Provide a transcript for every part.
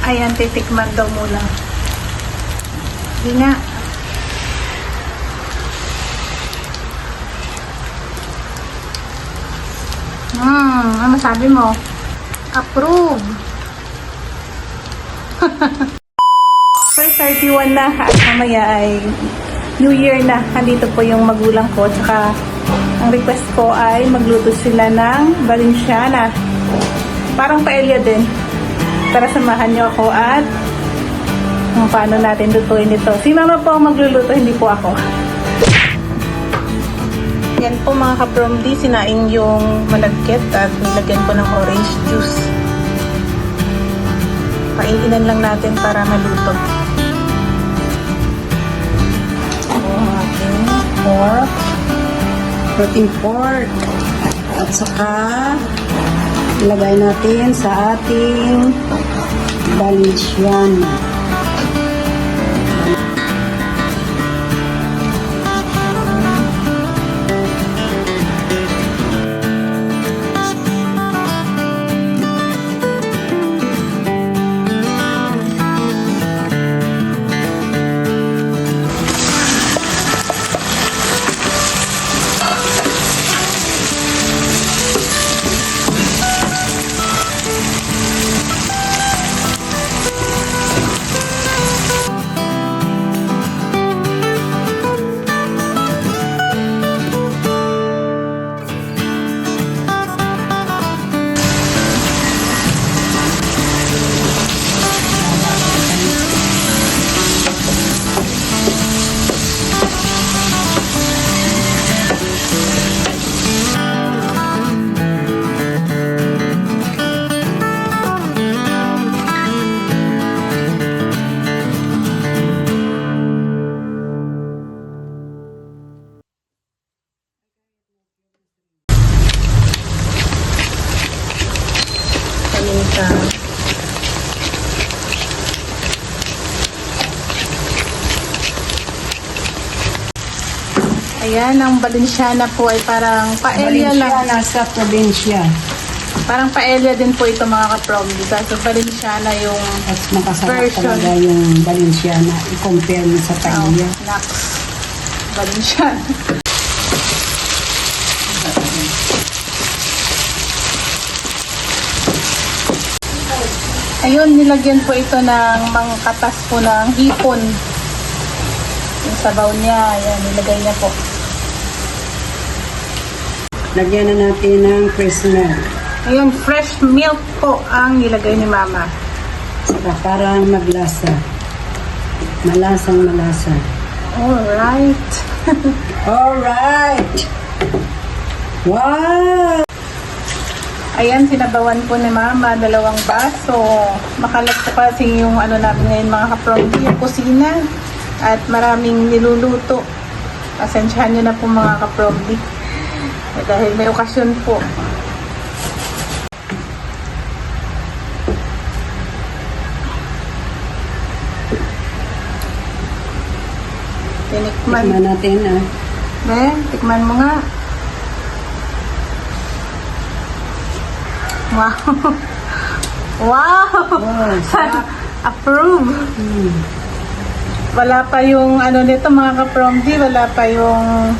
Ayan, titikman daw muna. Hindi nga. Ano sabi mo? Approve. First 31 na at mamaya ay New Year na. Andito po yung magulang ko. Tsaka ang request ko ay magluto sila ng Valenciana. Parang paella din. Tara samahan niyo ako at kung paano natin lutuin ito. Si mama po ang magluluto, hindi po ako. Yan po mga kapromdi, sinaing yung malagkit at nilagyan ko ng orange juice. Paiinan lang natin para maluto. Ang ating pork. Protein pork. At saka ilagay natin sa ating Valenciana. Ayan, ang Valenciana po ay parang paella lang. Valenciana sa probinsya. Parang paella din po ito mga kapromdi. Kaso Valenciana yung At makasarap version. talaga yung Valenciana. I-compare mo sa paella. Nax. Valenciana. Ayun, nilagyan po ito ng mga katas po ng hipon. Yung sabaw niya, ayan, nilagay niya po. Lagyan na natin ng fresh milk. Ayun, fresh milk po ang nilagay ni Mama. Saka parang maglasa. Malasang malasa. Alright. Alright! Wow! Ayan, sinabawan po ni Mama, 2 baso. Makalat po kasi yung ano namin ngayon mga kapromdi, yung kusina. At maraming niluluto. Pasensyahan nyo na po mga kapromdi. Dahil may okasyon po. Tinikman. Tikman natin ah. Tikman mo nga. Wow! Wow! Wow, sarap. Approve! Wala pa yung ano nito mga kapromdi, wala pa yung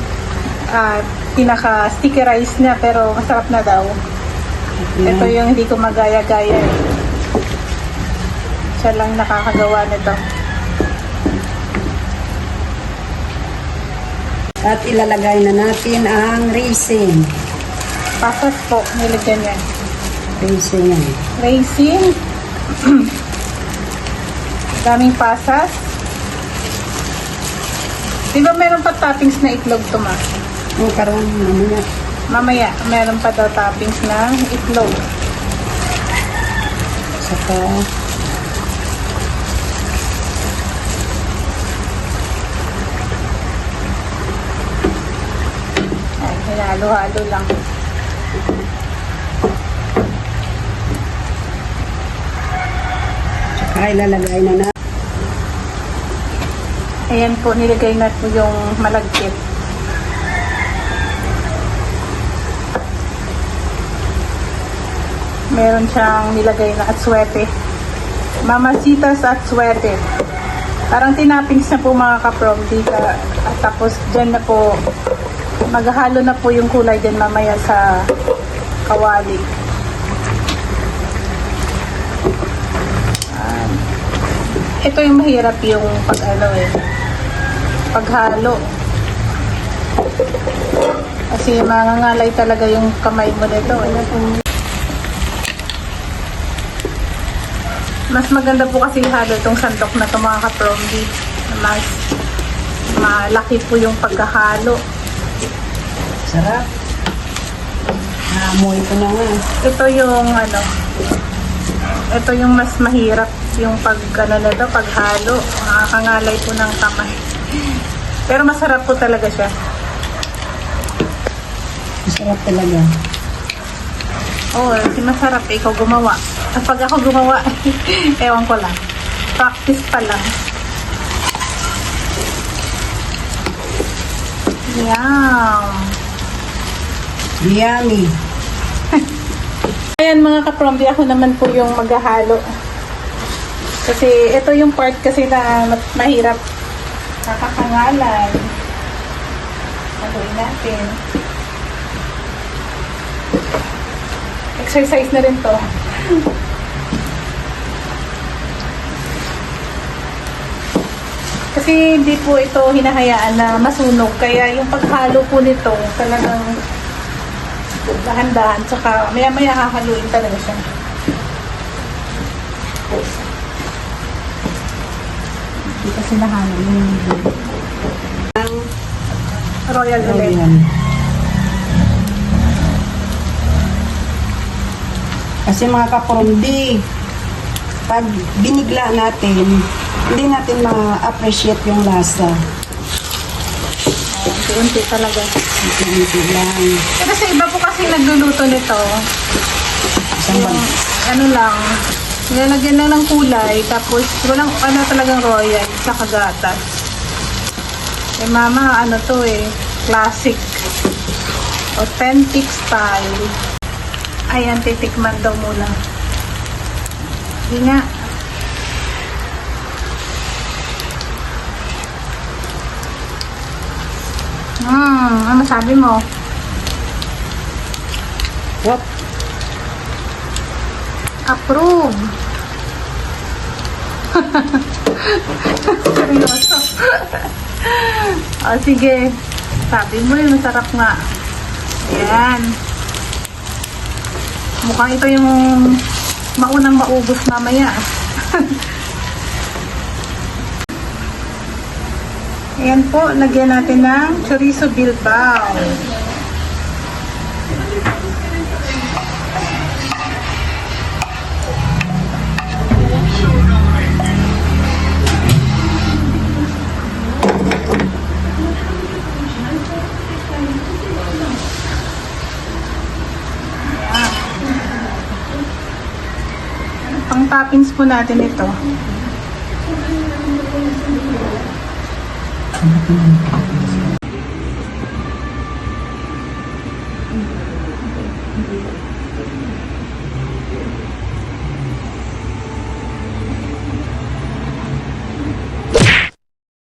pinaka-stickerize niya, pero masarap na daw. Ito yung hindi ko magaya-gaya. Siya lang nakakagawa nito. At ilalagay na natin ang raisin. Pasas po, nilagyan niya. Raisin yan. Raisin. Daming pasas. Di ba meron pa toppings na itlog to, Ma? Ang karoon mamaya. Mamaya, meron pa daw toppings ng itlog. Saka Ay, hinalo-halo lang. saka ilalagay na natin. Ayan po, nilagay na po yung malagkit. Meron siyang nilagay na atswete. Mamacitas at sweated. Parang tinapings na po mga kaprom. At tapos dyan na po, maghahalo na po yung kulay dyan mamaya sa kawali. Ito yung mahirap yung paghalo. Kasi mangangalay talaga yung kamay mo nito. Mas maganda po kasi halo itong sandok na ito mga ka-prombi. Mas malaki po yung pagkahalo. Sarap. Naamoy ko na nga. Ito yung ito yung mas mahirap yung paghalo. Nakakangalay po ng kamay. Pero masarap po talaga siya. Masarap talaga. Oo, masarap. Ikaw gumawa. Kapag ako gumawa, ewan ko lang. Practice pa lang. Yum! Yummy. Ayan mga kaprombi, ako naman po yung maghahalo. Kasi ito yung part kasi na mahirap nakakangalan. Haluin natin. Exercise na rin to. Kasi hindi po ito hinahayaan na masunog. Kaya yung paghalo po nito talagang dahan-dahan. Tsaka maya-maya hahaluin talaga siya. Hindi kasi nahalo yung Royal ulit. Ayan. Kasi mga kaprombi, pag binigla natin, hindi natin ma-appreciate yung lasa. Unti-unti talaga. Unti lang. Kasi iba po kasi nagluluto nito. Isang Yung, lang, nilalagyan lang ng kulay, tapos walang talagang royal sa kagatas. Eh mama, classic. Authentic style. Ayan, titikman daw muna. Hindi nga. Ano sabi mo? what? Approve. Seryoso. Sige. Sabi mo yun, masarap nga. Ayan. Mukhang ito yung maunang maubos mamaya. Ayan po, lagyan natin ng chorizo bilbao. Pang toppings po natin ito.